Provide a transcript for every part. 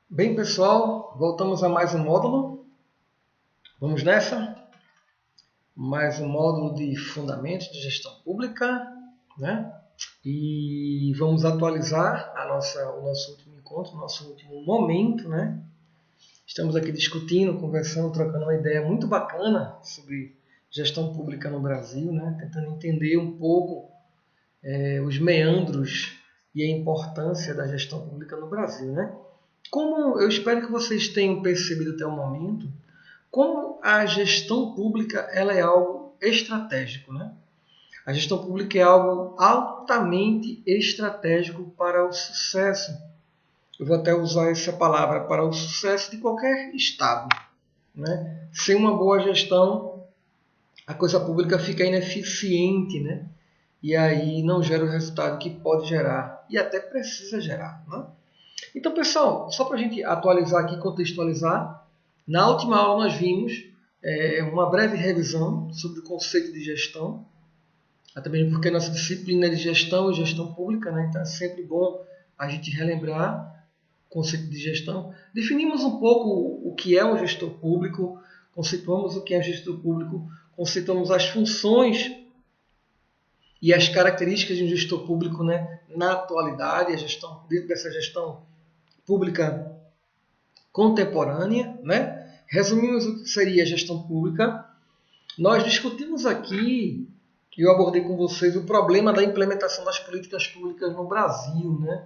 Bem, pessoal, voltamos a mais um módulo. Vamos nessa? Mais um módulo de Fundamentos de Gestão Pública, né? E vamos atualizar o nosso último encontro, o nosso último momento, né? Estamos aqui discutindo, conversando, trocando uma ideia muito bacana sobre gestão pública no Brasil, né? Tentando entender um pouco os meandros e a importância da gestão pública no Brasil, né? Como eu espero que vocês tenham percebido até o momento, como a gestão pública ela é algo estratégico, né? A gestão pública é algo altamente estratégico para o sucesso. Eu vou até usar essa palavra para o sucesso de qualquer estado, né? Sem uma boa gestão, a coisa pública fica ineficiente, né? E aí não gera o resultado que pode gerar e até precisa gerar, né? Então, pessoal, só para a gente atualizar aqui, contextualizar, na última aula nós vimos uma breve revisão sobre o conceito de gestão, até mesmo porque nossa disciplina é de gestão e gestão pública, né? Então é sempre bom a gente relembrar o conceito de gestão. Definimos um pouco o que é um gestor público, conceituamos o que é gestor público, conceituamos as funções e as características de um gestor público, né, na atualidade, a gestão, dentro dessa gestão pública contemporânea, né? Resumimos o que seria a gestão pública. Nós discutimos aqui, eu abordei com vocês, o problema da implementação das políticas públicas no Brasil, né?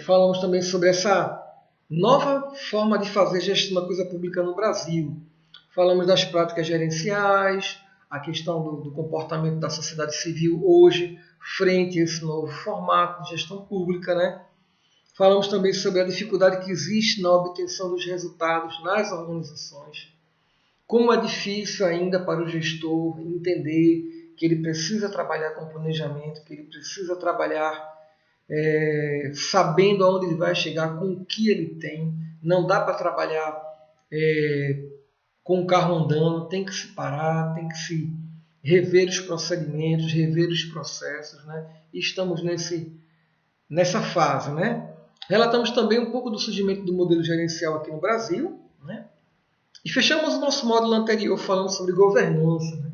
Falamos também sobre essa nova forma de fazer gestão da coisa pública no Brasil. Falamos das práticas gerenciais, a questão do comportamento da sociedade civil hoje, frente a esse novo formato de gestão pública, né? Falamos também sobre a dificuldade que existe na obtenção dos resultados nas organizações. Como é difícil ainda para o gestor entender que ele precisa trabalhar com planejamento, que ele precisa trabalhar sabendo aonde ele vai chegar, com o que ele tem. Não dá para trabalhar com o carro andando, tem que se parar, tem que se rever os procedimentos, rever os processos, né? E estamos nessa fase, né? Relatamos também um pouco do surgimento do modelo gerencial aqui no Brasil, né? E fechamos o nosso módulo anterior falando sobre governança, né?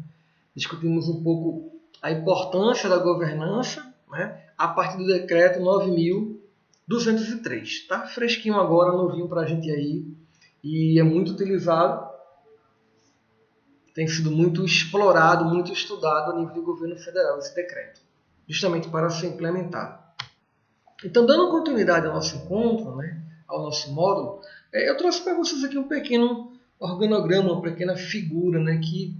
Discutimos um pouco a importância da governança, né, a partir do decreto 9.203. Tá fresquinho agora, novinho para a gente aí, e é muito utilizado, tem sido muito explorado, muito estudado a nível do governo federal esse decreto, justamente para ser implementado. Então, dando continuidade ao nosso encontro, né, ao nosso módulo, eu trouxe para vocês aqui um pequeno organograma, uma pequena figura, né, que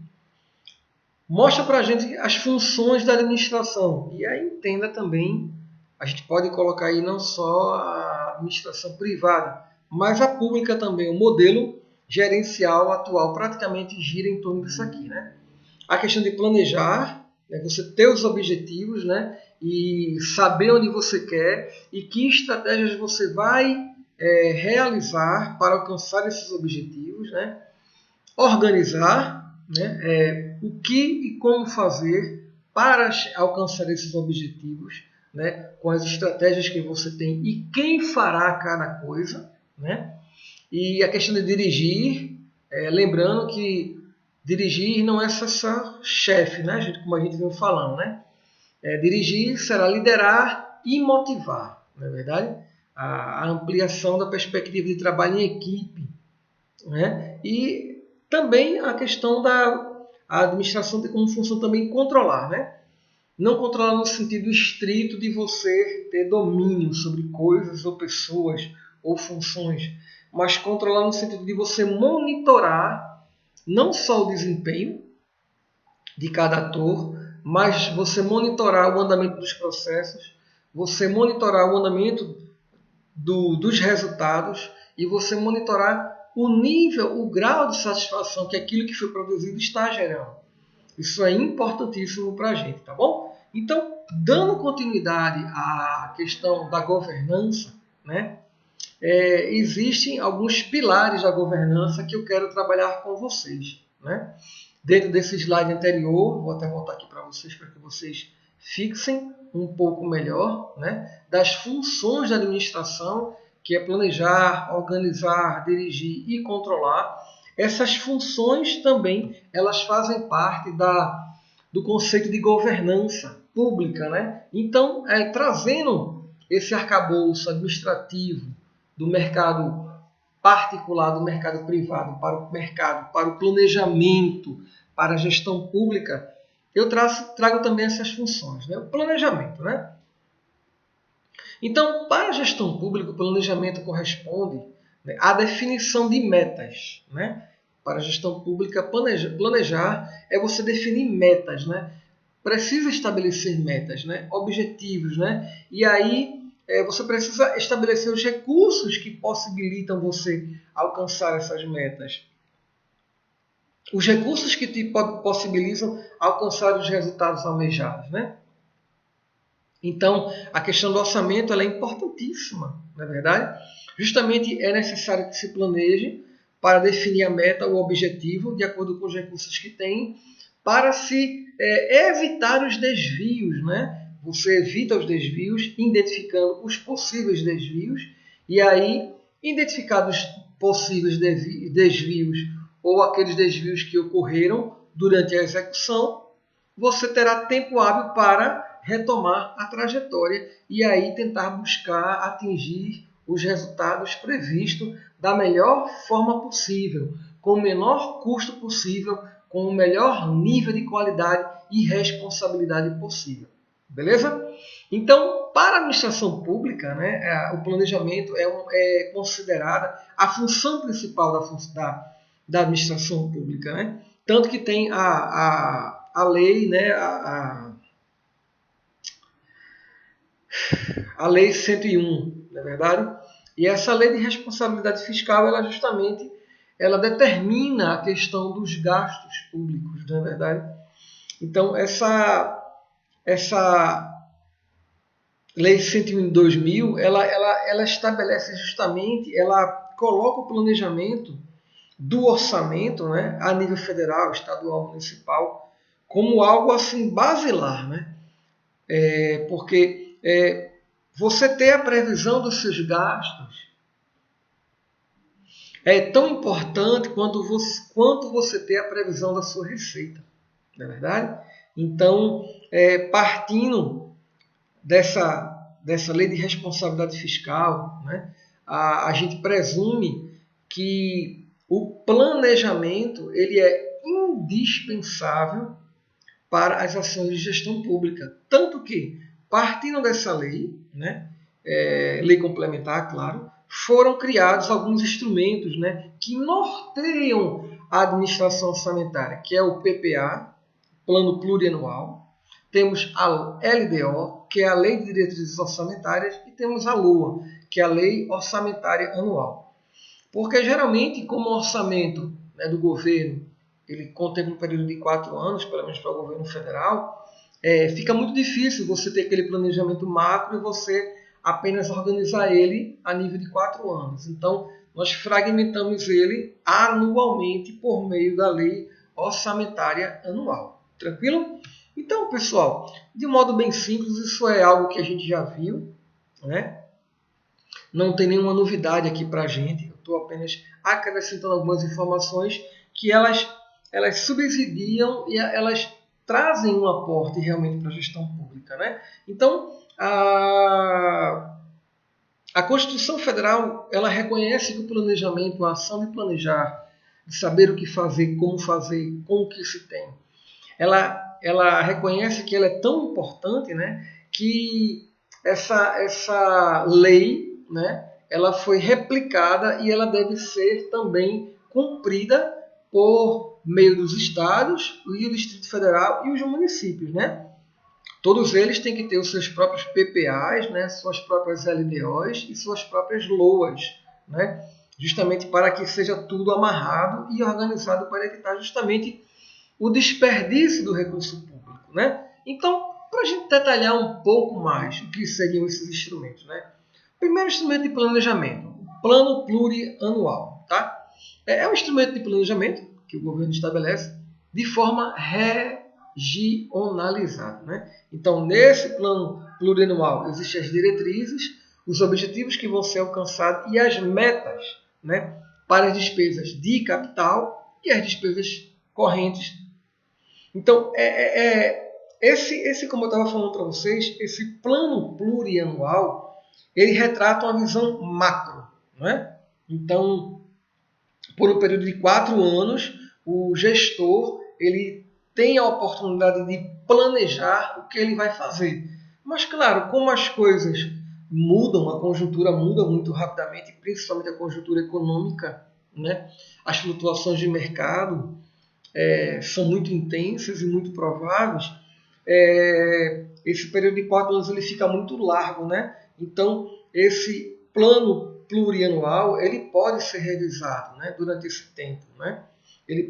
mostra para a gente as funções da administração. E aí entenda também, a gente pode colocar aí não só a administração privada, mas a pública também. O modelo gerencial atual praticamente gira em torno disso aqui, né? A questão de planejar, né, você ter os objetivos, né, e saber onde você quer e que estratégias você vai realizar para alcançar esses objetivos, né? Organizar, né, o que e como fazer para alcançar esses objetivos, né, com as estratégias que você tem e quem fará cada coisa, né? E a questão de dirigir, lembrando que dirigir não é só chefe, né, como a gente vem falando, né? Dirigir será liderar e motivar, não é verdade? A ampliação da perspectiva de trabalho em equipe, né? E também a questão da administração tem como função também controlar, né? Não controlar no sentido estrito de você ter domínio sobre coisas ou pessoas ou funções, mas controlar no sentido de você monitorar não só o desempenho de cada ator, mas você monitorar o andamento dos processos, você monitorar o andamento dos resultados e você monitorar o nível, o grau de satisfação que aquilo que foi produzido está gerando. Isso é importantíssimo para a gente, tá bom? Então, dando continuidade à questão da governança, né, existem alguns pilares da governança que eu quero trabalhar com vocês, né? Dentro desse slide anterior, vou até voltar aqui para vocês para que vocês fixem um pouco melhor, né, das funções da administração que é planejar, organizar, dirigir e controlar. Essas funções também elas fazem parte do conceito de governança pública, né? Então, trazendo esse arcabouço administrativo do mercado particular, do mercado privado para o planejamento, para a gestão pública, eu trago também essas funções, né? O planejamento, né? Então, para a gestão pública, o planejamento corresponde, né, à definição de metas, né? Para a gestão pública, planejar é você definir metas, né? Precisa estabelecer metas, né? Objetivos, né? E aí você precisa estabelecer os recursos que possibilitam você alcançar essas metas. Os recursos que te possibilitam alcançar os resultados almejados, né? Então, a questão do orçamento ela é importantíssima, não é verdade? Justamente é necessário que se planeje para definir a meta, o objetivo, de acordo com os recursos que tem, para se evitar os desvios, né? Você evita os desvios, identificando os possíveis desvios, e aí, identificados possíveis desvios ou aqueles desvios que ocorreram durante a execução, você terá tempo hábil para retomar a trajetória e aí tentar buscar atingir os resultados previstos da melhor forma possível, com o menor custo possível, com o melhor nível de qualidade e responsabilidade possível. Beleza? Então, para a administração pública, né, o planejamento é considerada a função principal da administração pública. Né? Tanto que tem a lei, né, a Lei 101, não é verdade? E essa lei de responsabilidade fiscal, ela determina a questão dos gastos públicos, não é verdade? Então, essa Lei 101 de 2000, ela estabelece justamente, ela coloca o planejamento do orçamento, né, a nível federal, estadual, municipal, como algo assim basilar, né? Porque você ter a previsão dos seus gastos é tão importante quanto você ter a previsão da sua receita, não é verdade? Então, partindo dessa lei de responsabilidade fiscal, né, a gente presume que o planejamento ele é indispensável para as ações de gestão pública. Tanto que, partindo dessa lei, né, lei complementar, claro, foram criados alguns instrumentos, né, que norteiam a administração orçamentária, que é o PPA, Plano Plurianual, temos a LDO, que é a Lei de Diretrizes Orçamentárias, e temos a LOA, que é a Lei Orçamentária Anual. Porque, geralmente, como o orçamento, né, do governo ele contempla um período de 4 anos, pelo menos para o governo federal, fica muito difícil você ter aquele planejamento macro e você apenas organizar ele a nível de 4 anos. Então, nós fragmentamos ele anualmente por meio da Lei Orçamentária Anual. Tranquilo? Então, pessoal, de modo bem simples, isso é algo que a gente já viu, né? Não tem nenhuma novidade aqui para a gente. Eu estou apenas acrescentando algumas informações que elas subsidiam e elas trazem um aporte realmente para a gestão pública. Né? Então, a Constituição Federal ela reconhece que o planejamento, a ação de planejar, de saber o que fazer, com o que se tem, ela reconhece que ela é tão importante, né, que essa lei, né, ela foi replicada e ela deve ser também cumprida por meio dos estados e o Distrito Federal e os municípios, né? Todos eles têm que ter os seus próprios PPAs, né, suas próprias LDOs e suas próprias LOAs, né? Justamente para que seja tudo amarrado e organizado para evitar justamente o desperdício do recurso público. Né? Então, para a gente detalhar um pouco mais o que seriam esses instrumentos. Né? Primeiro instrumento de planejamento, o Plano Plurianual. Tá? É um instrumento de planejamento que o governo estabelece de forma regionalizada. Né? Então, nesse plano plurianual existem as diretrizes, os objetivos que vão ser alcançados e as metas, né, para as despesas de capital e as despesas correntes. Então, esse, como eu estava falando para vocês, esse plano plurianual, ele retrata uma visão macro, né? Então, por um período de 4 anos, o gestor ele tem a oportunidade de planejar o que ele vai fazer. Mas, claro, como as coisas mudam, a conjuntura muda muito rapidamente, principalmente a conjuntura econômica, né? As flutuações de mercado são muito intensas e muito prováveis. Esse período de 4 anos ele fica muito largo, né? Então, esse plano plurianual ele pode ser revisado, né, durante esse tempo, né? Ele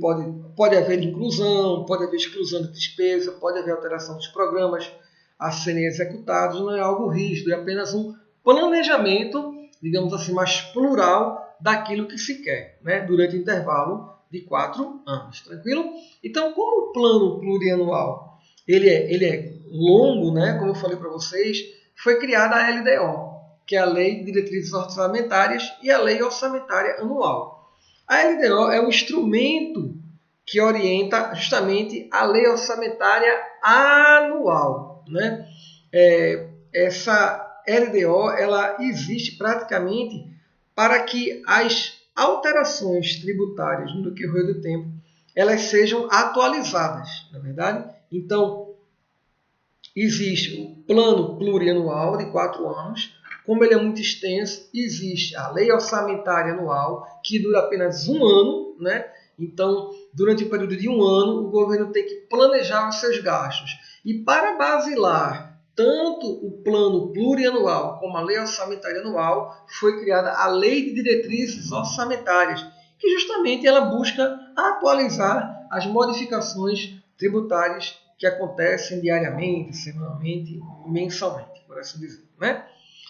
pode haver inclusão, pode haver exclusão de despesa, pode haver alteração dos programas a serem executados, não é algo rígido, é apenas um planejamento, digamos assim, mais plural daquilo que se quer, né, durante o intervalo de 4 anos, tranquilo? Então, como o plano plurianual ele é longo, né, como eu falei para vocês, foi criada a LDO, que é a Lei de Diretrizes Orçamentárias e a Lei Orçamentária Anual. A LDO é um instrumento que orienta justamente a Lei Orçamentária Anual, né? Essa LDO ela existe praticamente para que as alterações tributárias no decorrer do tempo elas sejam atualizadas, na verdade. Então, existe o plano plurianual de 4 anos. Como ele é muito extenso, existe a lei orçamentária anual, que dura apenas 1 ano, né? Então, durante o período de 1 ano, o governo tem que planejar os seus gastos. E para basilar tanto o plano plurianual como a lei orçamentária anual, foi criada a Lei de Diretrizes Orçamentárias, que justamente ela busca atualizar as modificações tributárias que acontecem diariamente, semanalmente, mensalmente, por assim dizer, né?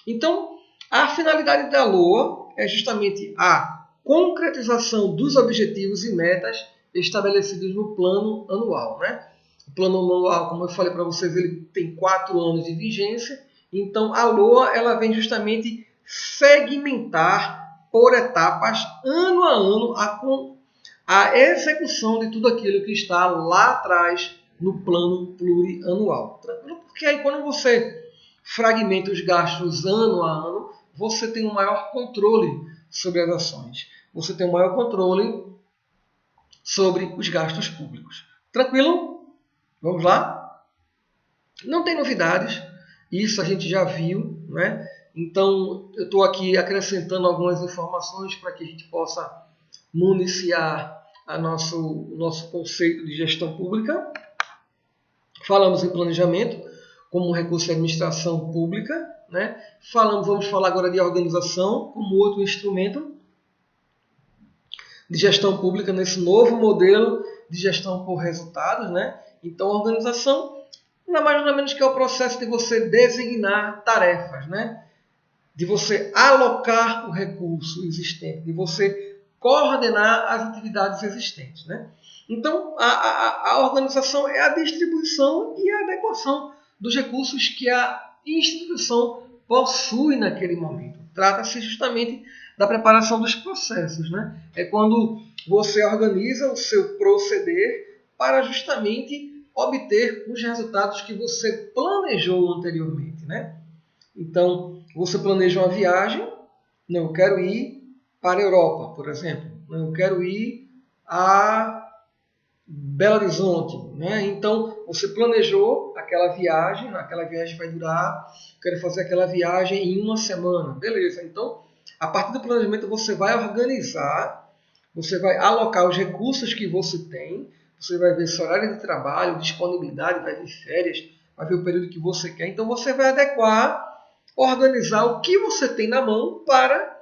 Então, a finalidade da LOA é justamente a concretização dos objetivos e metas estabelecidos no plano anual, né? O plano anual, como eu falei para vocês, ele tem 4 anos de vigência. Então, a LOA ela vem justamente segmentar por etapas, ano a ano, a execução de tudo aquilo que está lá atrás no plano plurianual. Tranquilo? Porque aí quando você fragmenta os gastos ano a ano, você tem um maior controle sobre as ações. Você tem um maior controle sobre os gastos públicos. Tranquilo? Vamos lá? Não tem novidades. Isso a gente já viu, né? Então, eu estou aqui acrescentando algumas informações para que a gente possa municiar o nosso conceito de gestão pública. Falamos em planejamento como um recurso de administração pública, né? Vamos falar agora de organização como outro instrumento de gestão pública nesse novo modelo de gestão por resultados, né? Então, a organização nada mais nada menos que é o processo de você designar tarefas, né? De você alocar o recurso existente, de você coordenar as atividades existentes, né? Então, a organização é a distribuição e a adequação dos recursos que a instituição possui naquele momento. Trata-se justamente da preparação dos processos, né? É quando você organiza o seu proceder para justamente obter os resultados que você planejou anteriormente, né? Então, você planeja uma viagem, não, eu quero ir para a Europa, por exemplo, não, eu quero ir a Belo Horizonte, né? Então, você planejou aquela viagem vai durar, quero fazer aquela viagem em 1 semana, beleza. Então, a partir do planejamento, você vai organizar, você vai alocar os recursos que você tem, você vai ver seu horário de trabalho, disponibilidade, vai ver férias, vai ver o período que você quer. Então, você vai adequar, organizar o que você tem na mão para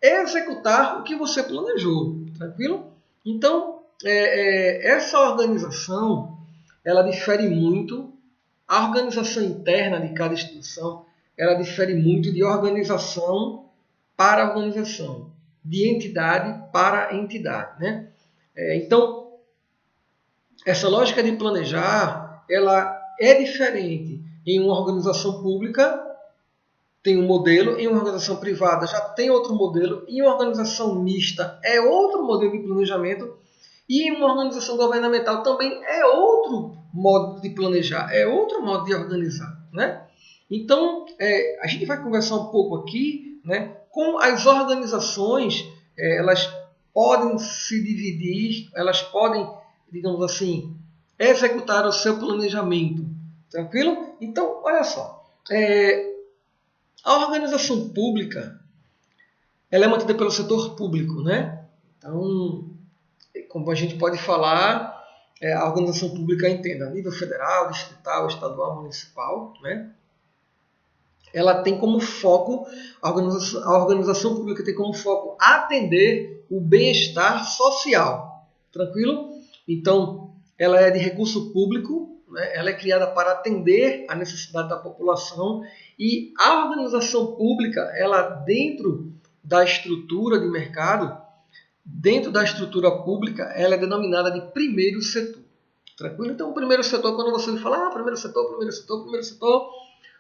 executar o que você planejou, tranquilo? Então, essa organização, ela difere muito, a organização interna de cada instituição, ela difere muito de organização para organização, de entidade para entidade, né? Então, essa lógica de planejar, ela é diferente em uma organização pública tem um modelo, em uma organização privada já tem outro modelo, em uma organização mista é outro modelo de planejamento, e em uma organização governamental também é outro modo de planejar, é outro modo de organizar, né? Então, a gente vai conversar um pouco aqui, né, com as organizações, elas podem se dividir, elas podem, digamos assim, executar o seu planejamento. Tranquilo? Então, olha só. A organização pública, ela é mantida pelo setor público, né? Então, como a gente pode falar, a organização pública entenda a nível federal, distrital, estadual, municipal, né? Ela tem como foco, a organização pública tem como foco atender o bem-estar social. Tranquilo? Então, ela é de recurso público, né? Ela é criada para atender a necessidade da população, e a organização pública, ela dentro da estrutura de mercado, dentro da estrutura pública, ela é denominada de primeiro setor. Tranquilo? Então, o primeiro setor, quando você fala,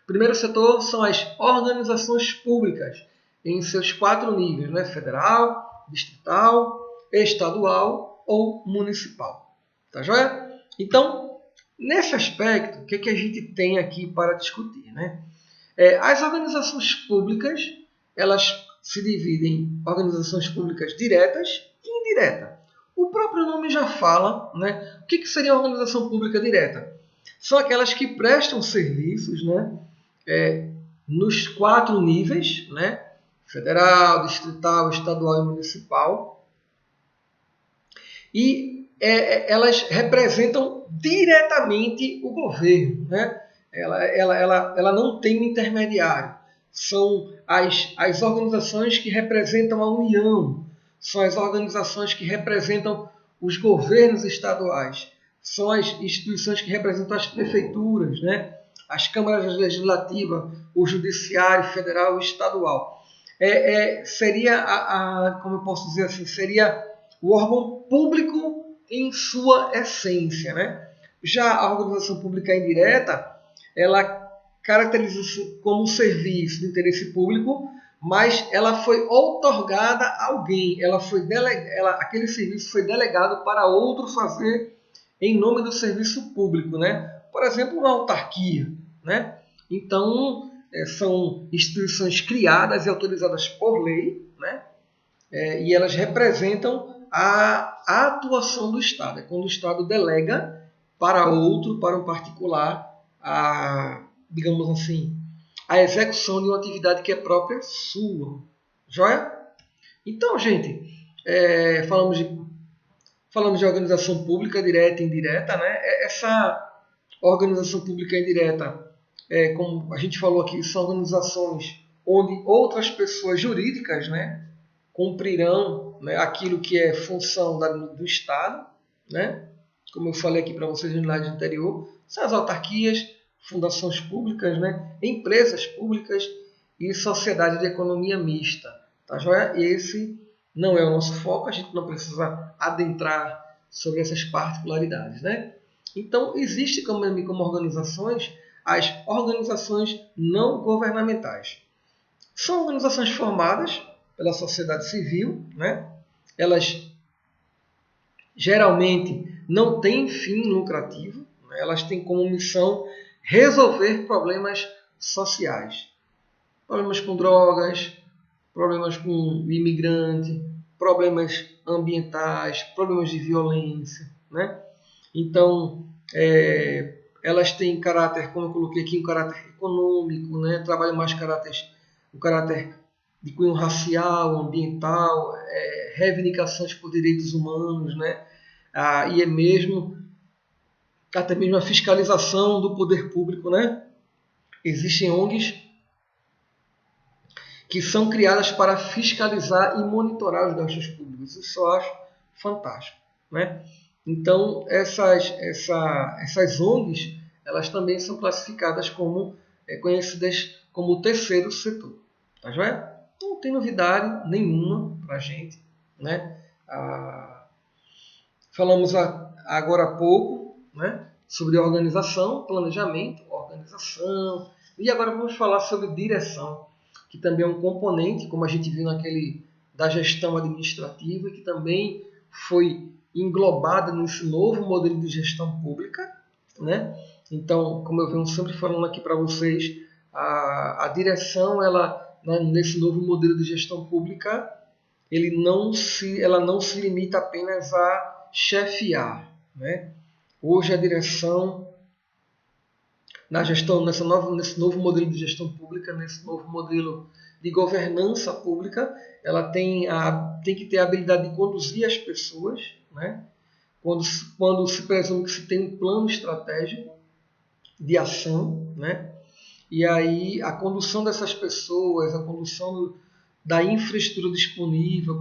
primeiro setor são as organizações públicas, em seus 4 níveis, né? Federal, distrital, estadual ou municipal. Tá joia? Então, nesse aspecto, o que a gente tem aqui para discutir, né? As organizações públicas, elas se dividem em organizações públicas diretas e indiretas. O próprio nome já fala, né? O que seria a organização pública direta? São aquelas que prestam serviços, né? Nos 4 níveis, né? Federal, distrital, estadual e municipal. E elas representam diretamente o governo, né? Ela não tem um intermediário. São as organizações que representam a União, são as organizações que representam os governos estaduais, são as instituições que representam as prefeituras, né? As câmaras legislativas, o judiciário federal e estadual. Seria, como eu posso dizer assim, seria o órgão público em sua essência, né? Já a organização pública indireta, ela caracteriza-se como um serviço de interesse público, mas ela foi outorgada a alguém, aquele serviço foi delegado para outro fazer em nome do serviço público, né? Por exemplo, uma autarquia, né? Então, são instituições criadas e autorizadas por lei, né? E elas representam a atuação do Estado. É quando o Estado delega para outro, para um particular, digamos assim, a execução de uma atividade que é própria sua. Joia? Então, gente, falamos de organização pública direta e indireta, né? Essa organização pública indireta, como a gente falou aqui, são organizações onde outras pessoas jurídicas, né, cumprirão, né, aquilo que é função do Estado, né? Como eu falei aqui para vocês no slide anterior, são as autarquias, fundações públicas, né, empresas públicas e sociedade de economia mista. Tá joia? Esse não é o nosso foco, a gente não precisa adentrar sobre essas particularidades, né? Então, existe como organizações as organizações não governamentais. São organizações formadas pela sociedade civil, né? Elas geralmente não têm fim lucrativo, né? Elas têm como missão resolver problemas sociais. Problemas com drogas, problemas com imigrante, problemas ambientais, problemas de violência, né? Então, elas têm caráter, como eu coloquei aqui, um caráter econômico, né? Trabalham mais o caráter de cunho racial, ambiental, reivindicações por direitos humanos, né? E até mesmo a fiscalização do poder público, né? Existem ONGs que são criadas para fiscalizar e monitorar os gastos públicos. Isso eu acho fantástico, né? Então, essas ONGs, elas também são classificadas como conhecidas como o terceiro setor. Tá joia? Não tem novidade nenhuma para a gente, né? Falamos agora há pouco, né, sobre organização, planejamento, organização, e agora vamos falar sobre direção. que também é um componente, como a gente viu naquele da gestão administrativa, que também foi englobada nesse novo modelo de gestão pública, né? Então, como eu venho sempre falando aqui para vocês, a direção, ela, né, nesse novo modelo de gestão pública, ela não se limita apenas a chefiar, né? Hoje a direção na gestão, nesse novo modelo de gestão pública, nesse novo modelo de governança pública, ela tem que ter a habilidade de conduzir as pessoas, né? Quando se presume que se tem um plano estratégico de ação, né? E aí a condução dessas pessoas, a condução da infraestrutura disponível,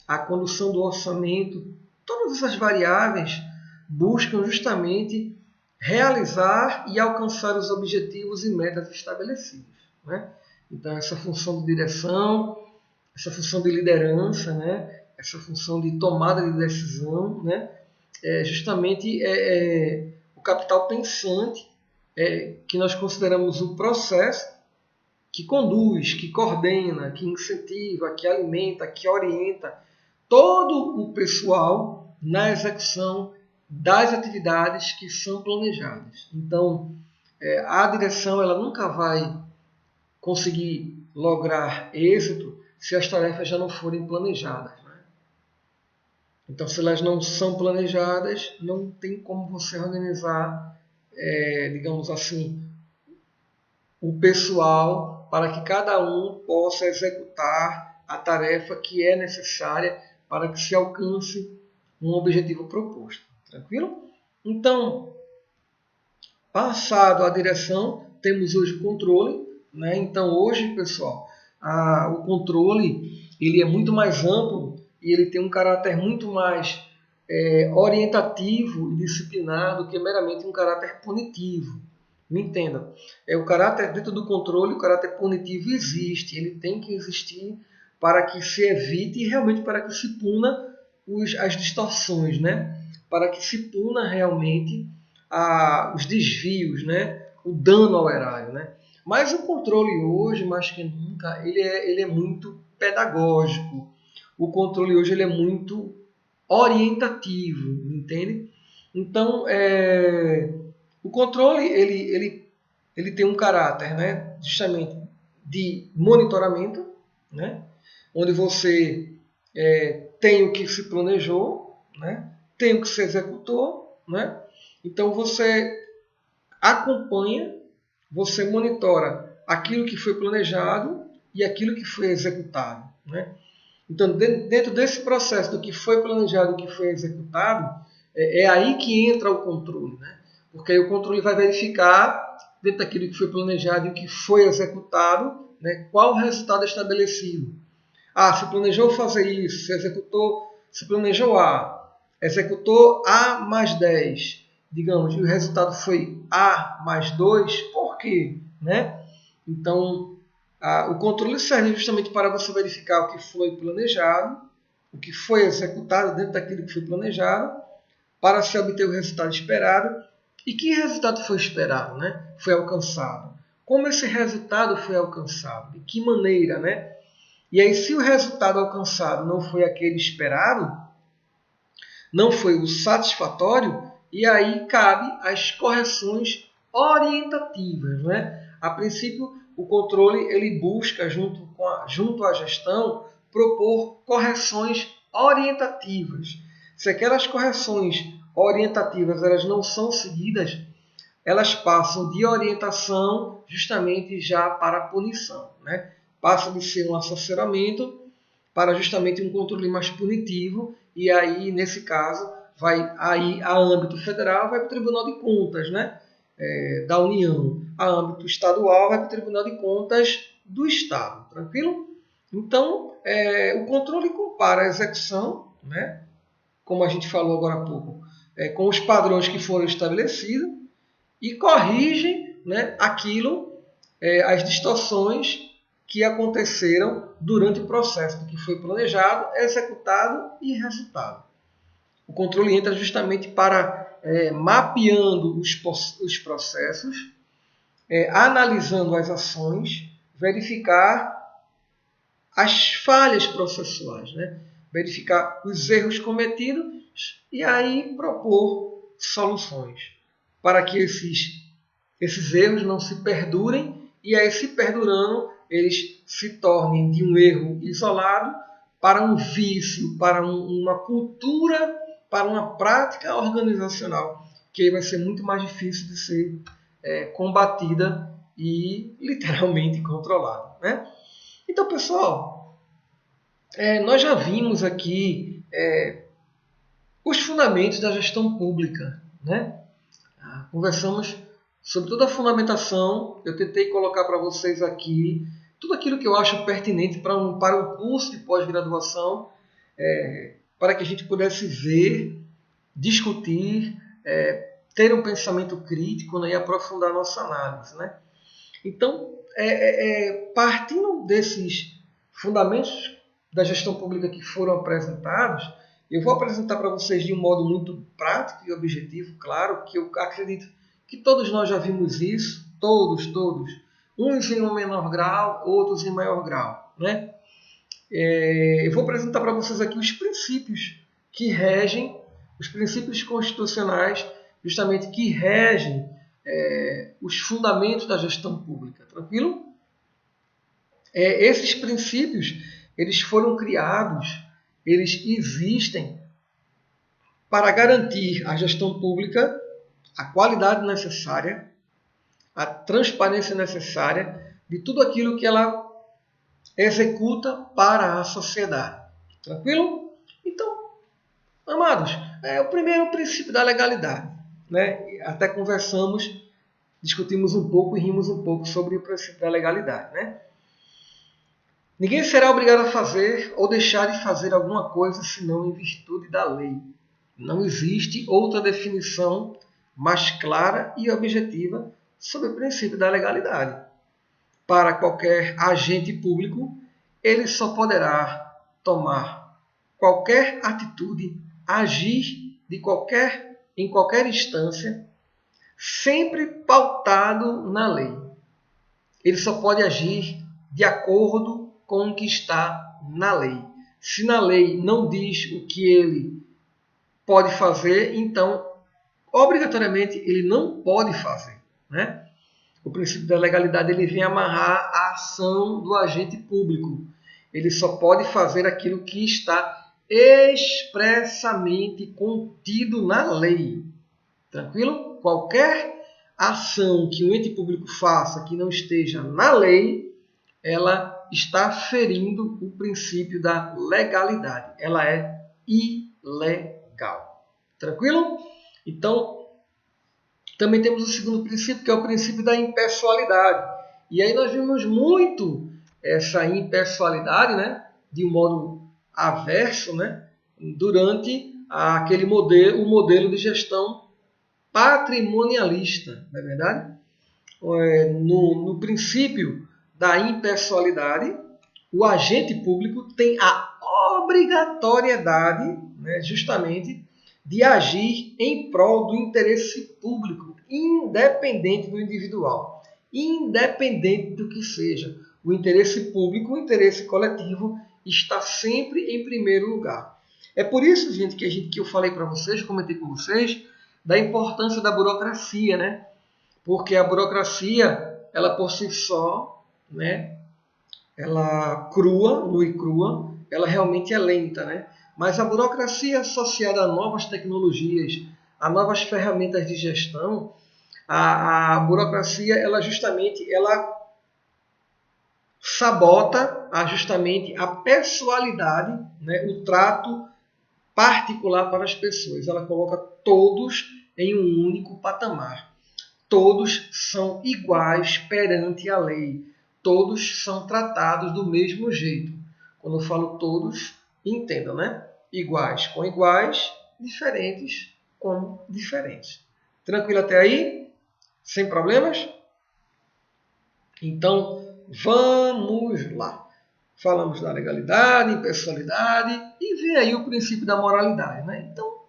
a condução do orçamento, todas essas variáveis buscam justamente realizar e alcançar os objetivos e metas estabelecidos, né? Então essa função de direção, essa função de liderança, né? Essa função de tomada de decisão, né? Justamente o capital pensante que nós consideramos o processo que conduz, que coordena, que incentiva, que alimenta, que orienta todo o pessoal na execução das atividades que são planejadas. Então, a direção ela nunca vai conseguir lograr êxito se as tarefas já não forem planejadas, né? Então, se elas não são planejadas, não tem como você organizar, digamos assim, o pessoal para que cada um possa executar a tarefa que é necessária para que se alcance um objetivo proposto. Tranquilo? Então, passado a direção, temos hoje o controle, né? Então, hoje, pessoal, o controle ele é muito mais amplo e ele tem um caráter muito mais orientativo e disciplinado que meramente um caráter punitivo. Me entendam. O caráter dentro do controle, o caráter punitivo existe, ele tem que existir para que se evite e realmente para que se puna as distorções, né? Para que se puna realmente os desvios, né? O dano ao erário, né? Mas o controle hoje, mais que nunca, ele é muito pedagógico. O controle hoje ele é muito orientativo, entende? Então, o controle ele tem um caráter, né, justamente de monitoramento, né, onde você tem o que se planejou, né, tem o que se executou, né, então você acompanha, você monitora aquilo que foi planejado e aquilo que foi executado, né. Então, dentro desse processo do que foi planejado e do que foi executado, é aí que entra o controle, né? Porque aí o controle vai verificar, dentro daquilo que foi planejado e o que foi executado, né, qual o resultado estabelecido. Se planejou fazer isso, se planejou executou A mais 10, digamos, e o resultado foi A mais 2, por quê? Né? Então, o controle serve justamente para você verificar o que foi planejado, o que foi executado dentro daquilo que foi planejado, para se obter o resultado esperado. E que resultado foi esperado, né? Foi alcançado? Como esse resultado foi alcançado? De que maneira, né? E aí, se o resultado alcançado não foi aquele esperado, não foi o satisfatório, e aí cabe as correções orientativas, né? A princípio, o controle ele busca, junto à gestão, propor correções orientativas. Se aquelas correções orientativas elas não são seguidas, elas passam de orientação justamente já para a punição, né? Passa de ser um assessoramento para justamente um controle mais punitivo, e aí, nesse caso, vai aí a âmbito federal, vai para o Tribunal de Contas, né? Da União. A âmbito estadual, vai para o Tribunal de Contas do Estado. Tranquilo? Então, o controle compara a execução, né? Como a gente falou agora há pouco, com os padrões que foram estabelecidos e corrige, né, as distorções que aconteceram durante o processo do que foi planejado, executado e resultado. O controle entra justamente para mapeando os processos, analisando as ações, verificar as falhas processuais, né? Verificar os erros cometidos e aí propor soluções para que esses erros não se perdurem e aí, se perdurando, eles se tornem de um erro isolado para um vício, para uma cultura, para uma prática organizacional que aí vai ser muito mais difícil de ser combatida e literalmente controlada, né? Então, pessoal, nós já vimos aqui os fundamentos da gestão pública, né? Conversamos sobre toda a fundamentação. Eu tentei colocar para vocês aqui tudo aquilo que eu acho pertinente para um curso de pós-graduação, para que a gente pudesse ver, discutir, ter um pensamento crítico, né, e aprofundar a nossa análise, né? Então, partindo desses fundamentos da gestão pública que foram apresentados, eu vou apresentar para vocês de um modo muito prático e objetivo, claro, que eu acredito que todos nós já vimos isso, todos, uns em um menor grau, outros em maior grau, né? Eu vou apresentar para vocês aqui os princípios que regem, os princípios constitucionais, justamente que regem os fundamentos da gestão pública, tranquilo? Esses princípios, eles foram criados, eles existem para garantir à gestão pública a qualidade necessária, a transparência necessária de tudo aquilo que ela executa para a sociedade. Tranquilo? Então, amados, o primeiro princípio da legalidade, né? Até discutimos um pouco e rimos um pouco sobre o princípio da legalidade, né? Ninguém será obrigado a fazer ou deixar de fazer alguma coisa senão em virtude da lei. Não existe outra definição mais clara e objetiva sobre o princípio da legalidade. Para qualquer agente público, ele só poderá tomar qualquer atitude, agir em qualquer instância, sempre pautado na lei. Ele só pode agir de acordo com o que está na lei. Se na lei não diz o que ele pode fazer, então, obrigatoriamente, ele não pode fazer, né? O princípio da legalidade ele vem amarrar a ação do agente público. Ele só pode fazer aquilo que está expressamente contido na lei. Tranquilo? Qualquer ação que um ente público faça que não esteja na lei, ela está ferindo o princípio da legalidade. Ela é ilegal. Tranquilo? Então, também temos o segundo princípio, que é o princípio da impessoalidade. E aí nós vimos muito essa impessoalidade, né, de um modo averso, né, durante o modelo de gestão patrimonialista, não é verdade? No princípio da impessoalidade, o agente público tem a obrigatoriedade, né, justamente, de agir em prol do interesse público, independente do individual, independente do que seja. O interesse público, o interesse coletivo, está sempre em primeiro lugar. É por isso, gente, que eu falei para vocês, comentei com vocês, da importância da burocracia, né? Porque a burocracia, ela por si só, né, ela nua e crua, ela realmente é lenta, né? Mas a burocracia associada a novas tecnologias, a novas ferramentas de gestão, a burocracia, ela sabota justamente a pessoalidade, né, o trato particular para as pessoas. Ela coloca todos em um único patamar. Todos são iguais perante a lei. Todos são tratados do mesmo jeito. Quando eu falo todos, entendam, né? Iguais com iguais, diferentes com diferentes. Tranquilo até aí? Sem problemas? Então, vamos lá. Falamos da legalidade, impessoalidade e vem aí o princípio da moralidade, né? Então,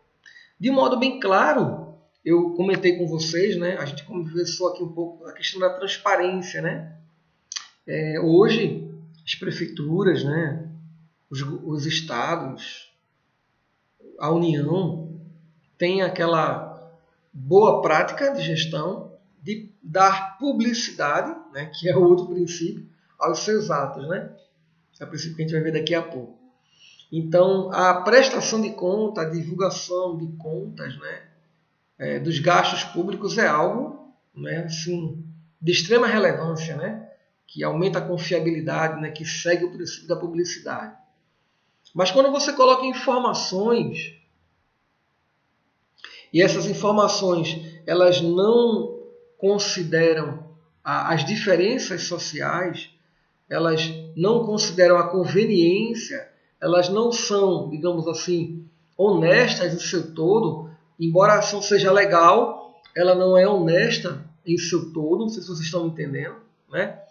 de modo bem claro, eu comentei com vocês, né? A gente conversou aqui um pouco a questão da transparência, né? Hoje, as prefeituras, né, os estados, a União, tem aquela boa prática de gestão de dar publicidade, né, que é outro princípio, aos seus atos. Né? É o princípio que a gente vai ver daqui a pouco. Então, a prestação de conta, a divulgação de contas, né, dos gastos públicos é algo, né, assim, de extrema relevância, né, que aumenta a confiabilidade, né, que segue o princípio da publicidade. Mas quando você coloca informações, e essas informações elas não consideram as diferenças sociais, elas não consideram a conveniência, elas não são, digamos assim, honestas em seu todo, embora a ação seja legal, ela não é honesta em seu todo, não sei se vocês estão entendendo, né?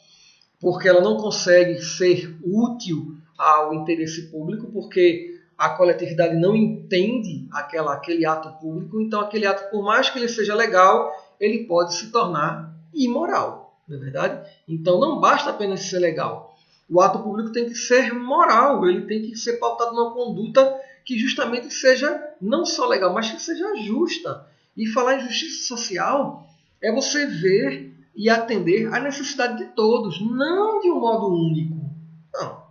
Porque ela não consegue ser útil ao interesse público, porque a coletividade não entende aquele ato público, então aquele ato, por mais que ele seja legal, ele pode se tornar imoral, não é verdade? Então não basta apenas ser legal. O ato público tem que ser moral, ele tem que ser pautado numa conduta que justamente seja não só legal, mas que seja justa. E falar em justiça social é você ver e atender à necessidade de todos, não de um modo único. Não.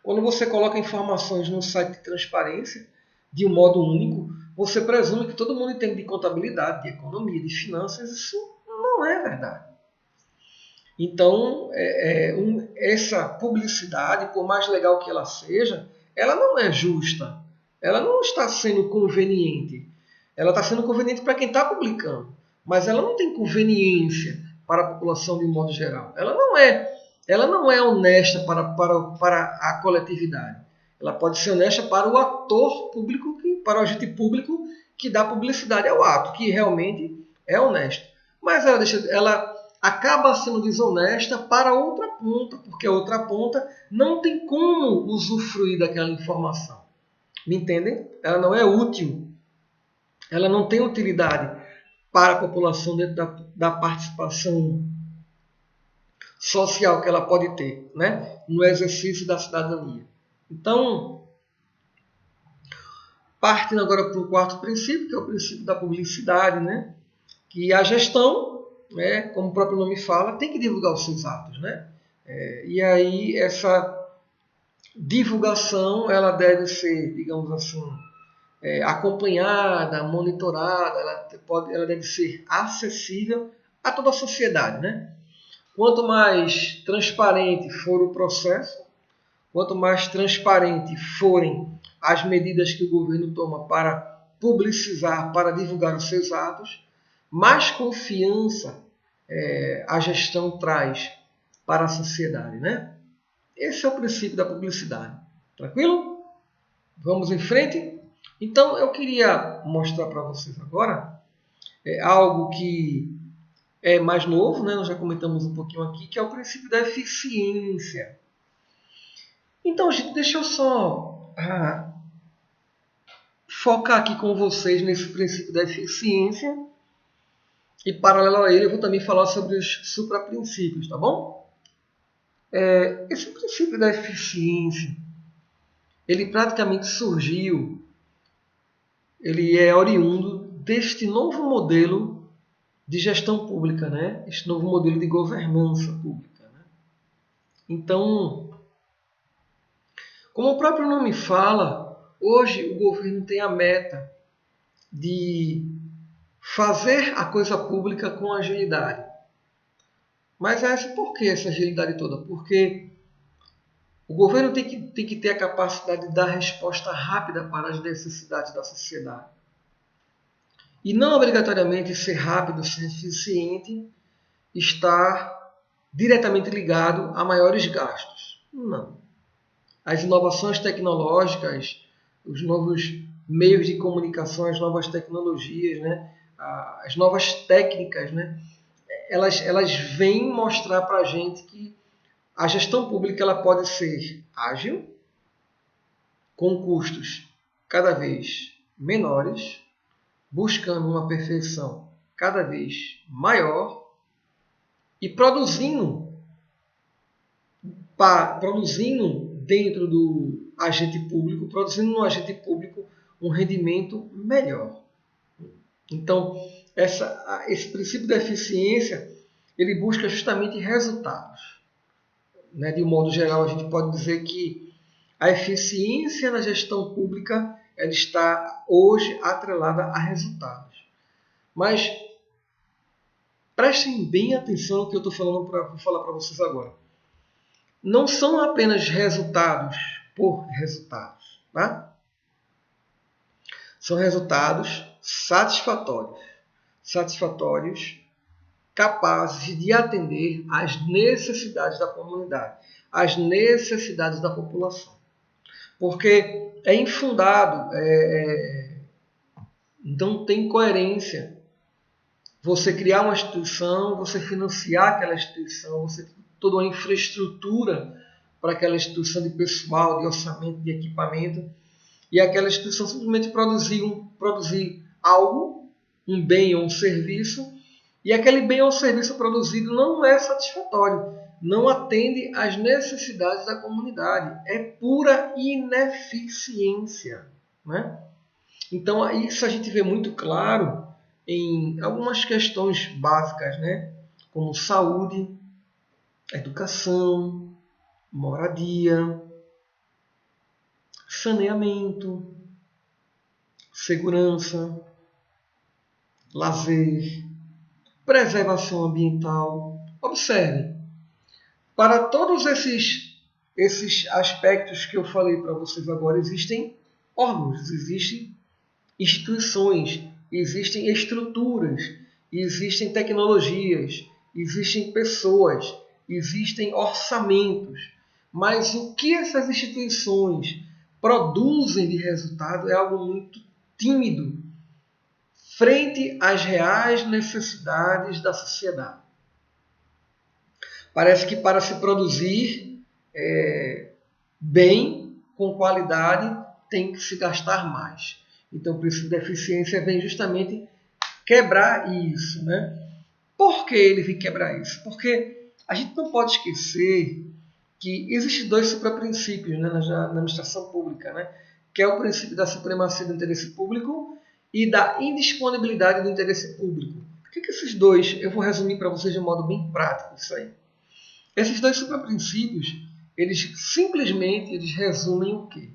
Quando você coloca informações no site de transparência de um modo único, você presume que todo mundo entende de contabilidade, de economia, de finanças. Isso não é verdade. Então, essa publicidade, por mais legal que ela seja, ela não é justa. Ela não está sendo conveniente. Ela está sendo conveniente para quem está publicando. Mas ela não tem conveniência para a população de um modo geral. Ela não é honesta para a coletividade. Ela pode ser honesta para o ator público, para o agente público que dá publicidade ao ato, que realmente é honesto. Mas ela acaba sendo desonesta para outra ponta, porque a outra ponta não tem como usufruir daquela informação. Me entendem? Ela não é útil. Ela não tem utilidade para a população dentro da participação social que ela pode ter, né, no exercício da cidadania. Então, partindo agora para o quarto princípio, que é o princípio da publicidade, né, que a gestão, né, como o próprio nome fala, tem que divulgar os seus atos, né? E aí essa divulgação ela deve ser, digamos assim, acompanhada, monitorada, ela deve ser acessível a toda a sociedade, né? Quanto mais transparente for o processo, quanto mais transparente forem as medidas que o governo toma para publicizar, para divulgar os seus atos, mais confiança a gestão traz para a sociedade, né? Esse é o princípio da publicidade. Tranquilo? Vamos em frente? Então, eu queria mostrar para vocês agora algo que é mais novo, né? Nós já comentamos um pouquinho aqui, que é o princípio da eficiência. Então, gente, deixa eu só focar aqui com vocês nesse princípio da eficiência. E, paralelo a ele, eu vou também falar sobre os supraprincípios, tá bom? Esse princípio da eficiência, ele praticamente surgiu, ele é oriundo deste novo modelo de gestão pública, né? Este novo modelo de governança pública. Né? Então, como o próprio nome fala, hoje o governo tem a meta de fazer a coisa pública com agilidade. Mas por que essa agilidade toda? Porque o governo tem que ter a capacidade de dar resposta rápida para as necessidades da sociedade. E não obrigatoriamente ser rápido, ser eficiente, estar diretamente ligado a maiores gastos. Não. As inovações tecnológicas, os novos meios de comunicação, as novas tecnologias, né? As novas técnicas, né? Elas vêm mostrar para a gente que a gestão pública ela pode ser ágil, com custos cada vez menores, buscando uma perfeição cada vez maior e produzindo produzindo dentro do agente público, produzindo no agente público um rendimento melhor. Então, esse princípio da eficiência, ele busca justamente resultados. Né? De um modo geral, a gente pode dizer que a eficiência na gestão pública ela está hoje atrelada a resultados. Mas prestem bem atenção no que eu estou falando vou falar para vocês agora. Não são apenas resultados por resultados. Tá? São resultados satisfatórios. Satisfatórios, capazes de atender às necessidades da comunidade, às necessidades da população. Porque é infundado, não tem coerência você criar uma instituição, você financiar aquela instituição, você ter toda uma infraestrutura para aquela instituição de pessoal, de orçamento, de equipamento, e aquela instituição simplesmente produzir algo, um bem ou um serviço, e aquele bem ou serviço produzido não é satisfatório, não atende às necessidades da comunidade. É pura ineficiência. Né? Então, isso a gente vê muito claro em algumas questões básicas, né? Como saúde, educação, moradia, saneamento, segurança, lazer, preservação ambiental. Observe, para todos esses aspectos que eu falei para vocês agora, existem órgãos, existem instituições, existem estruturas, existem tecnologias, existem pessoas, existem orçamentos. Mas o que essas instituições produzem de resultado é algo muito tímido frente às reais necessidades da sociedade. Parece que para se produzir bem, com qualidade, tem que se gastar mais. Então, o princípio da eficiência vem justamente quebrar isso. Né? Por que ele vem quebrar isso? Porque a gente não pode esquecer que existem dois supraprincípios, né, na administração pública, né? Que é o princípio da supremacia do interesse público e da indisponibilidade do interesse público. O que esses dois, eu vou resumir para vocês de um modo bem prático isso aí. Esses dois supraprincípios, eles simplesmente resumem o quê?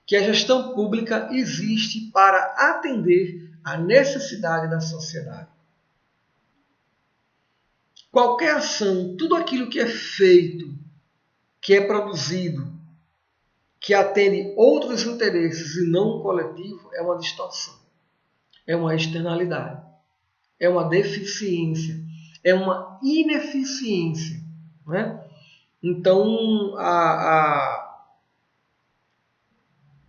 Que a gestão pública existe para atender à necessidade da sociedade. Qualquer ação, tudo aquilo que é feito, que é produzido, que atende outros interesses e não o coletivo, é uma distorção, é uma externalidade, é uma deficiência, é uma ineficiência. Né? Então,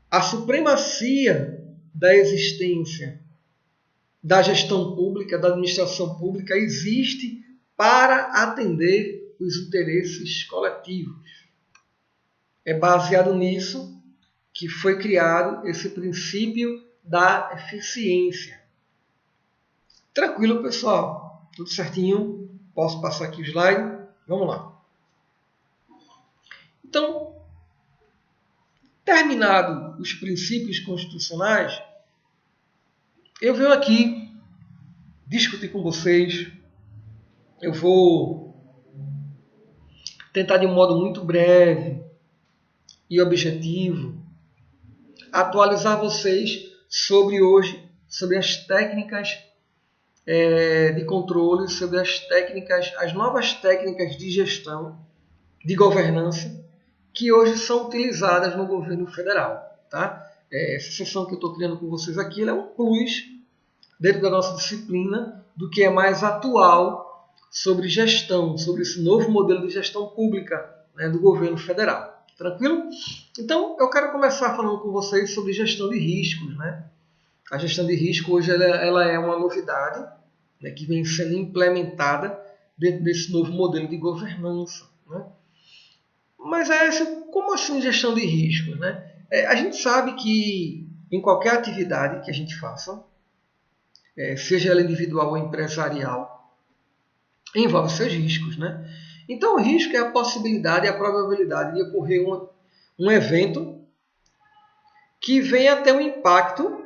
a supremacia da existência da gestão pública, da administração pública, existe para atender os interesses coletivos. É baseado nisso que foi criado esse princípio da eficiência. Tranquilo, pessoal? Tudo certinho? Posso passar aqui o slide? Vamos lá. Então, terminado os princípios constitucionais, eu venho aqui discutir com vocês. Eu vou tentar de um modo muito breve e objetivo atualizar vocês sobre as técnicas de controle, sobre as novas técnicas de gestão, de governança, que hoje são utilizadas no governo federal. Tá? Essa sessão que eu estou criando com vocês aqui é um plus dentro da nossa disciplina do que é mais atual sobre gestão, sobre esse novo modelo de gestão pública, né, do governo federal. Tranquilo? Então, eu quero começar falando com vocês sobre gestão de riscos. Né? A gestão de risco hoje ela é uma novidade, né, que vem sendo implementada dentro desse novo modelo de governança. Né? Mas como assim gestão de riscos? Né? A gente sabe que em qualquer atividade que a gente faça, seja ela individual ou empresarial, envolve seus riscos. Né? Então, o risco é a possibilidade, a probabilidade de ocorrer um evento que venha a ter um impacto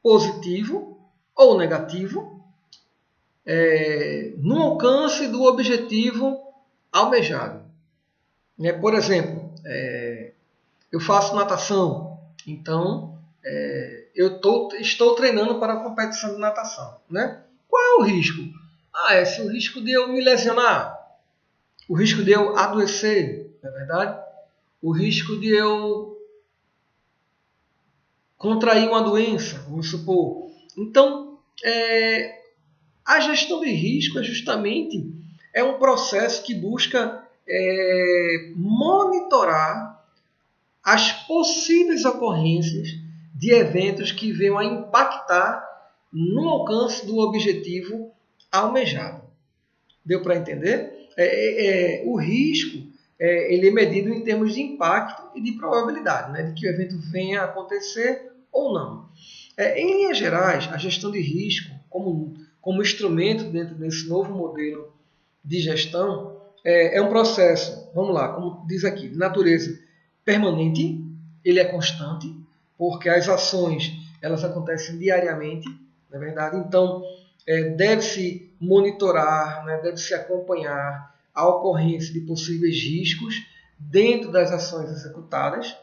positivo ou negativo no alcance do objetivo almejado. Por exemplo, eu faço natação, então estou treinando para a competição de natação. Qual é o risco? Se o risco de eu me lesionar, o risco de eu adoecer, não é verdade? O risco de eu contrair uma doença, vamos supor. Então, a gestão de risco é justamente um processo que busca monitorar as possíveis ocorrências de eventos que venham a impactar no alcance do objetivo almejado. Deu para entender? O risco ele é medido em termos de impacto e de probabilidade, de que o evento venha a acontecer ou não. Em linhas gerais, a gestão de risco, como instrumento dentro desse novo modelo de gestão, é um processo, vamos lá, como diz aqui, de natureza permanente, ele é constante, porque as ações elas acontecem diariamente, na verdade. Então, deve-se monitorar, deve-se acompanhar a ocorrência de possíveis riscos dentro das ações executadas.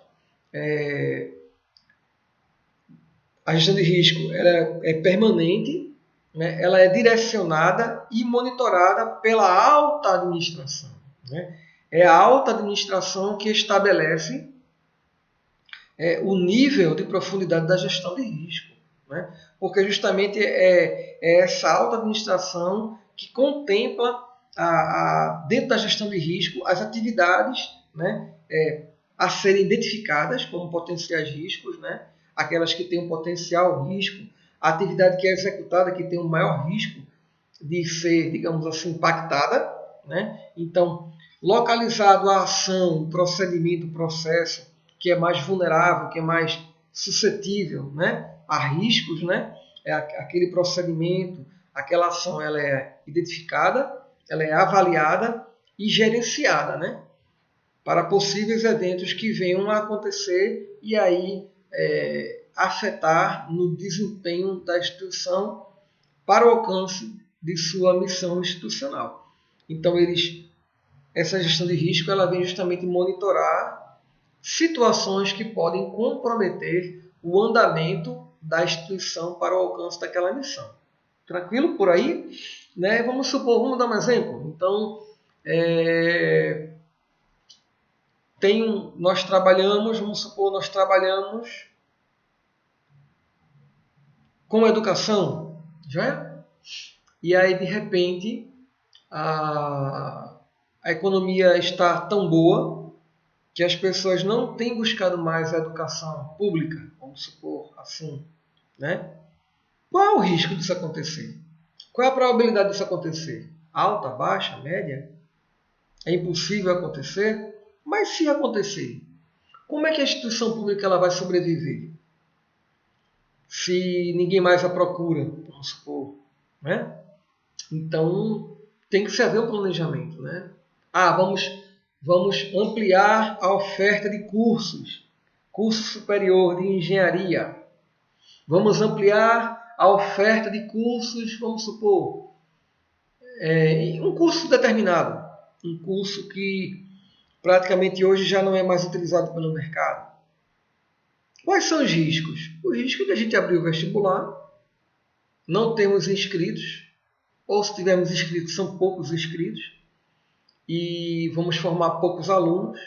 A gestão de risco ela é permanente, ela é direcionada e monitorada pela alta administração. É a alta administração que estabelece o nível de profundidade da gestão de risco. Porque justamente é essa alta administração que contempla dentro da gestão de risco as atividades a serem identificadas como potenciais riscos, aquelas que têm um potencial risco, a atividade que é executada que tem um maior risco de ser, digamos assim, impactada. Então, localizado a ação, o procedimento, o processo que é mais vulnerável, que é mais suscetível a riscos, aquele procedimento, aquela ação ela é identificada, ela é avaliada e gerenciada para possíveis eventos que venham a acontecer e aí afetar no desempenho da instituição para o alcance de sua missão institucional. Então, essa gestão de risco ela vem justamente monitorar situações que podem comprometer o andamento da instituição para o alcance daquela missão. Tranquilo por aí? Vamos dar um exemplo. Então, nós trabalhamos com educação, já? E aí, de repente, a economia está tão boa que as pessoas não têm buscado mais a educação pública, vamos supor assim. Qual é o risco disso acontecer? Qual é a probabilidade disso acontecer? Alta, baixa, média? É impossível acontecer? Mas se acontecer, como é que a instituição pública ela vai sobreviver? Se ninguém mais a procura, vamos supor. Então, tem que se haver um planejamento. Vamos ampliar a oferta de curso superior de engenharia. Vamos ampliar a oferta de cursos, vamos supor, um curso determinado, um curso que praticamente hoje já não é mais utilizado pelo mercado. Quais são os riscos? O risco de a gente abrir o vestibular, não temos inscritos, ou se tivermos inscritos, são poucos inscritos, e vamos formar poucos alunos,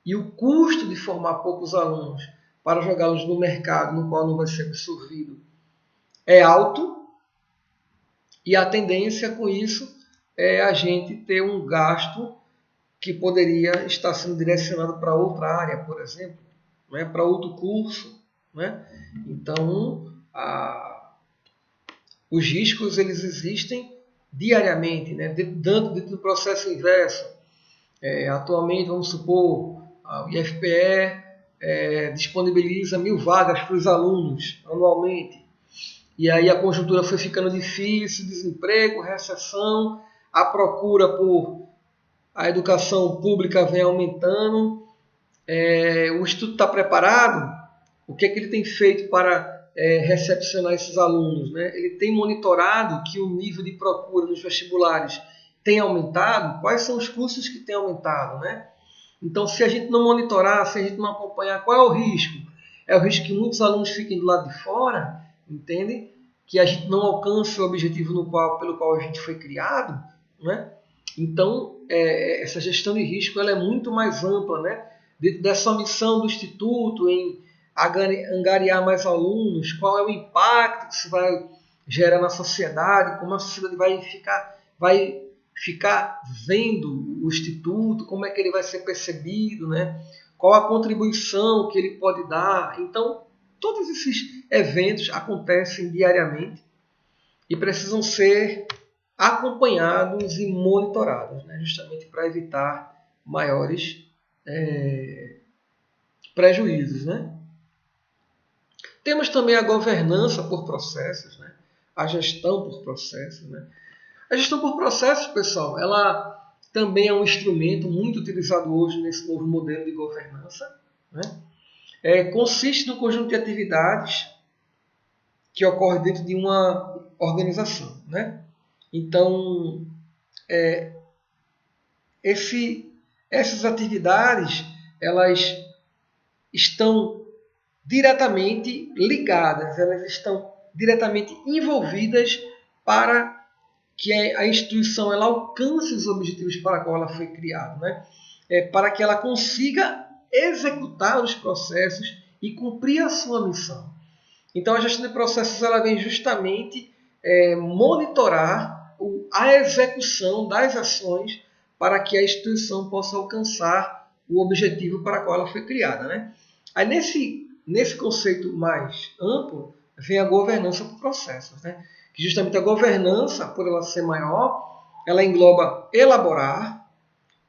e o custo de formar poucos alunos para jogá-los no mercado no qual não vai ser absorvido é alto, e a tendência com isso é a gente ter um gasto que poderia estar sendo direcionado para outra área, por exemplo, para outro curso. Então, os riscos eles existem diariamente, dentro do processo inverso. Atualmente, vamos supor, o IFPE disponibiliza 1.000 vagas para os alunos anualmente. E aí a conjuntura foi ficando difícil, desemprego, recessão, a procura por a educação pública vem aumentando, o Instituto está preparado, o que é que ele tem feito para recepcionar esses alunos, né? Ele tem monitorado que o nível de procura nos vestibulares tem aumentado, quais são os cursos que têm aumentado, né? Então, se a gente não monitorar, se a gente não acompanhar, qual é o risco? É o risco que muitos alunos fiquem do lado de fora, entende? Que a gente não alcance o objetivo pelo qual a gente foi criado, né? Então, essa gestão de risco ela é muito mais ampla, né? Dentro dessa missão do Instituto em angariar mais alunos, qual é o impacto que isso vai gerar na sociedade, como a sociedade vai ficar vendo o Instituto, como é que ele vai ser percebido, né? Qual a contribuição que ele pode dar. Então, todos esses eventos acontecem diariamente e precisam ser acompanhados e monitorados, né? Justamente para evitar maiores prejuízos, né? Temos também a governança por processos, né? A gestão por processos, né? A gestão por processos, pessoal, ela também é um instrumento muito utilizado hoje nesse novo modelo de governança, né? Consiste no conjunto de atividades que ocorre dentro de uma organização, né? Então, essas atividades elas estão diretamente ligadas, elas estão diretamente envolvidas para que a instituição ela alcance os objetivos para os qual ela foi criada, né? Para que ela consiga executar os processos e cumprir a sua missão. Então, a gestão de processos ela vem justamente monitorar a execução das ações para que a instituição possa alcançar o objetivo para o qual ela foi criada, né? Aí, nesse conceito mais amplo, vem a governança por processos, né? Que justamente a governança, por ela ser maior, ela engloba elaborar